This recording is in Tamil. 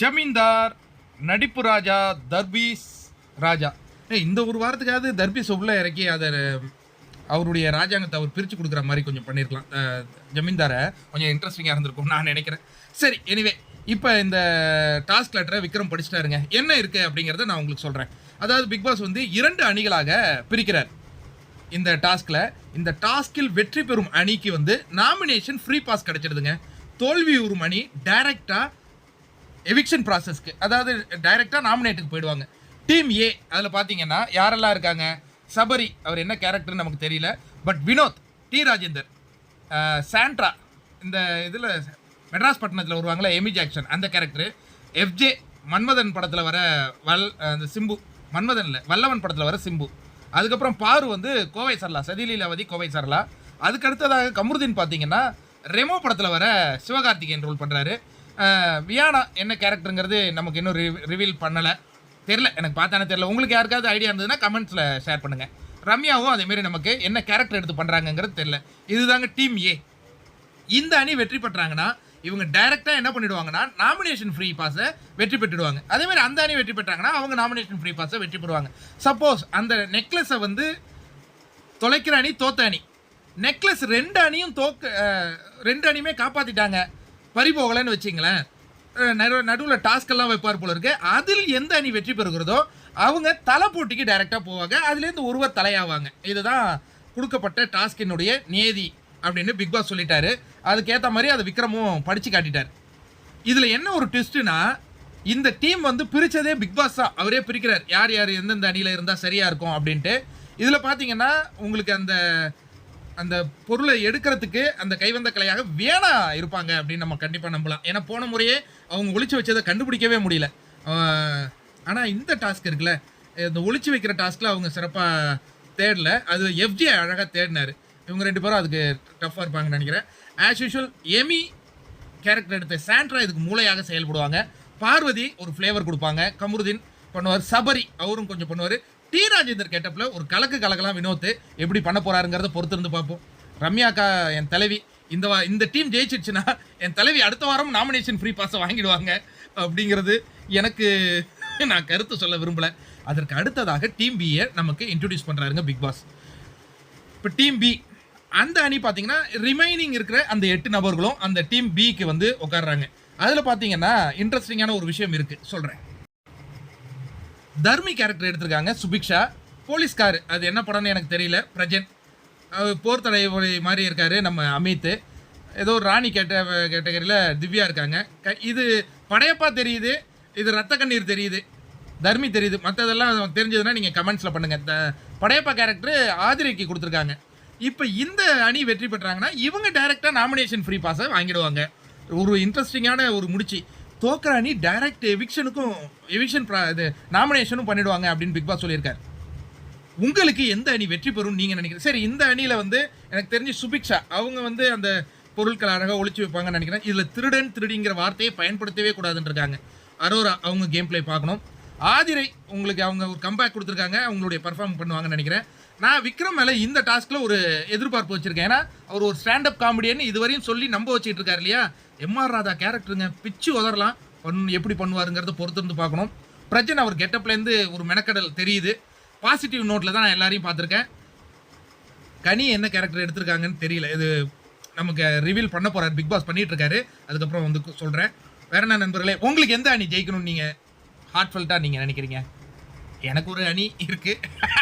ஜமீன்தார், நடிப்பு ராஜா, தர்பீஸ் ராஜா. இந்த ஒரு வாரத்துக்காவது தர்பீஸ் உள்ள இறக்கி அதை அவருடைய ராஜாங்கத்தை அவர் பிரித்து கொடுக்குற மாதிரி கொஞ்சம் பண்ணியிருக்கலாம். ஜமீன்தாரை கொஞ்சம் இன்ட்ரெஸ்டிங்காக இருந்திருக்கும் நான் நினைக்கிறேன். சரி, எனிவே இப்போ இந்த டாஸ்க் லெட்டரை விக்ரம் படிச்சுட்டாருங்க. என்ன இருக்குது அப்படிங்கிறத நான் உங்களுக்கு சொல்கிறேன். அதாவது பிக் பாஸ் வந்து 2 அணிகளாக பிரிக்கிறார் இந்த டாஸ்கில். இந்த டாஸ்கில் வெற்றி பெறும் அணிக்கு வந்து நாமினேஷன் ஃப்ரீ பாஸ் கிடச்சிடுதுங்க. தோல்வி உறும் அணி டைரெக்டாக எவிக்ஷன் ப்ராசஸ்க்கு, அதாவது டைரெக்டாக நாமினேட்டுக்கு போயிடுவாங்க. டீம் ஏ அதில் பார்த்தீங்கன்னா யாரெல்லாம் இருக்காங்க? சபரி, அவர் என்ன கேரக்டர்னு நமக்கு தெரியல, but Vinoth, T Rajendar, Sandra, இந்த இதில் மெட்ராஸ் பட்டணத்தில் வருவாங்களே எமி ஜாக்சன் அந்த கேரக்டரு, எஃப்ஜே மன்மதன் படத்தில் வர அந்த சிம்பு, மன்மதன் இல்லை வல்லவன் படத்தில் வர சிம்பு, அதுக்கப்புறம் பாரு வந்து கோவை சரளா, சதிலீலாவதி கோவை சரளா. அதுக்கு அடுத்ததாக கமருதீன் பார்த்தீங்கன்னா ரெமோ படத்தில் வர சிவகார்த்திகேயன் ரோல் பண்ணுறாரு. வியானா என்ன கேரக்டருங்கிறது நமக்கு இன்னும் ரிவீல் பண்ணலை, தெரில, எனக்கு பார்த்தானே தெரில. உங்களுக்கு யாருக்காவது ஐடியா இருந்ததுன்னா கமெண்ட்ஸில் ஷேர் பண்ணுங்கள். ரம்யாவும் அதேமாரி நமக்கு என்ன கேரக்டர் எடுத்து பண்ணுறாங்கங்கிறது தெரில. இதுதாங்க டீம் ஏ. இந்த அணி வெற்றி பெற்றாங்கன்னா இவங்க டைரெக்டாக என்ன பண்ணிவிடுவாங்கன்னா நாமினேஷன் ஃப்ரீ பாஸை வெற்றி பெற்றுடுவாங்க. அதேமாதிரி அந்த அணி வெற்றி பெற்றாங்கன்னா அவங்க நாமினேஷன் ஃப்ரீ பாஸை வெற்றி பெறுவாங்க. சப்போஸ் அந்த நெக்லஸை வந்து தொலைக்கிற அணி தோத்த அணி, நெக்லஸ் 2 அணியுமே காப்பாற்றிட்டாங்க, பறிபோகலைன்னு வச்சிங்களேன், நடுவில் டாஸ்கெல்லாம் வைப்பார் போல இருக்கு. அதில் எந்த அணி வெற்றி பெறுகிறதோ அவங்க தலை போட்டிக்கு டைரெக்டாக போவாங்க. அதுலேருந்து ஒருவர் தலையாவாங்க. இதுதான் கொடுக்கப்பட்ட டாஸ்கினுடைய நியதி அப்படின்னு பிக் பாஸ் சொல்லிட்டாரு. அதுக்கேற்ற மாதிரி அதை விக்ரமும் படித்து காட்டிட்டார். இதில் என்ன ஒரு ட்விஸ்ட்டுனா, இந்த டீம் வந்து பிரித்ததே பிக் பாஸ் தான், அவரே பிரிக்கிறார் யார் யார் எந்தெந்த அணியில் இருந்தால் சரியாக இருக்கும் அப்படின்ட்டு. இதில் பார்த்தீங்கன்னா உங்களுக்கு அந்த பொருளை எடுக்கிறதுக்கு அந்த கைவந்த கலையாக வேணா இருப்பாங்க அப்படின்னு நம்ம கண்டிப்பாக நம்பலாம். ஏன்னா போன முறையே அவங்க ஒளிச்சு வச்சதை கண்டுபிடிக்கவே முடியல. ஆனால் இந்த டாஸ்க் இருக்குல்ல, இந்த ஒளிச்சு வைக்கிற டாஸ்கில் அவங்க சிறப்பாக தேடல, அது எஃப்ஜே அழகாக தேடினார். இவங்க 2 பேரும் அதுக்கு டஃப்பாக இருப்பாங்கன்னு நினைக்கிறேன். ஆஸ் யூஷுவல் எமி கேரக்டர் எடுத்த சாண்ட்ரா இதுக்கு மூளையாக செயல்படுவாங்க. பார்வதி ஒரு ஃப்ளேவர் கொடுப்பாங்க, கமருதீன் பண்ணுவார், சபரி அவரும் கொஞ்சம் பண்ணுவார், டி ராஜேந்தர் கேட்டப்பில் ஒரு கலக்கலாம் வினோத் எப்படி பண்ண போகிறாருங்கிறத பொறுத்து இருந்து பார்ப்போம். ரம்யாக்கா என் தலைவி, இந்த டீம் ஜெயிச்சிடுச்சுன்னா என் தலைவி அடுத்த வாரம் நாமினேஷன் ஃப்ரீ பாஸை வாங்கிடுவாங்க அப்படிங்கிறது எனக்கு நான் கருத்து சொல்ல விரும்பலை. அதற்கு அடுத்ததாக டீம் பியை நமக்கு இன்ட்ரடியூஸ் பண்ணுறாருங்க பிக் பாஸ். இப்போ டீம் பி அந்த அணி பார்த்தீங்கன்னா ரிமைனிங் இருக்கிற அந்த 8 நபர்களும் அந்த டீம் பிக்கு வந்து உட்காடுறாங்க. அதில் பார்த்தீங்கன்னா இன்ட்ரெஸ்டிங்கான ஒரு விஷயம் இருக்குது, சொல்கிறேன். தர்மி கேரக்டர் எடுத்திருக்காங்க, சுபிக்ஷா. போலீஸ்கார், அது என்ன படம்னு எனக்கு தெரியல, பிரஜன். போர் தலைவலி மாதிரி இருக்கார் நம்ம அமித். ஏதோ ஒரு ராணி கேட்டகரியில் திவ்யா இருக்காங்க. இது படையப்பா தெரியுது, இது ரத்த கண்ணீர் தெரியுது, தர்மி தெரியுது. மற்றதெல்லாம் தெரிஞ்சதுன்னா நீங்கள் கமெண்ட்ஸில் பண்ணுங்கள். படையப்பா கேரக்டர் ஆதிரைக்கு கொடுத்துருக்காங்க. இப்போ இந்த அணி வெற்றி பெற்றாங்கன்னா இவங்க டைரெக்டாக நாமினேஷன் ஃப்ரீ பாஸை வாங்கிடுவாங்க. ஒரு இன்ட்ரெஸ்டிங்கான ஒரு முடிச்சு. தோக்கிற அணி டைரக்ட் எவிக்ஷன் இது நாமினேஷனும் பண்ணிடுவாங்க அப்படின்னு பிக் பாஸ் சொல்லியிருக்காரு. உங்களுக்கு எந்த அணி வெற்றி பெறும் நீங்கள் நினைக்கிறேன்? சரி, இந்த அணியில் வந்து எனக்கு தெரிஞ்சு சுபிக்ஷா அவங்க வந்து அந்த பொருட்கள் அழகாக ஒழிச்சு வைப்பாங்கன்னு நினைக்கிறேன். இதில் திருடிங்கிற வார்த்தையை பயன்படுத்தவே கூடாதுன்னு இருக்காங்க. அரோரா அவங்க கேம் பிளே பார்க்கணும். ஆதிரை உங்களுக்கு அவங்க ஒரு கம்பேக் கொடுத்துருக்காங்க, அவங்களுடைய பர்ஃபார்ம் பண்ணுவாங்கன்னு நினைக்கிறேன். நான் விக்ரம் மேலே இந்த டாஸ்கில் ஒரு எதிர்பார்ப்பு வச்சுருக்கேன். ஏன்னா அவர் ஒரு ஸ்டாண்டப் காமெடியன்னு இதுவரையும் சொல்லி நம்ப வச்சுட்டு இருக்காரு இல்லையா. எம்ஆர் ராதா கேரக்டருங்க, பிச்சு உதறலாம், எப்படி பண்ணுவாருங்கிறத பொறுத்து இருந்து பார்க்கணும். பிரஜன் அவர் கெட்டப்லேருந்து ஒரு மெனக்கடல் தெரியுது. பாசிட்டிவ் நோட்டில் தான் நான் எல்லாரையும் பார்த்துருக்கேன். கனி என்ன கேரக்டர் எடுத்திருக்காங்கன்னு தெரியல, இது நமக்கு ரிவீல் பண்ண போகிறார், பிக் பாஸ் பண்ணிகிட்டு இருக்காரு. அதுக்கப்புறம் வந்து சொல்கிறேன். வேற என்ன நண்பர்களே, உங்களுக்கு எந்த அணி ஜெயிக்கணும்னு நீங்கள் ஹார்ட்ஃபெல்ட்டாக நீங்கள் நினைக்கிறீங்க? எனக்கு ஒரு அணி இருக்குது.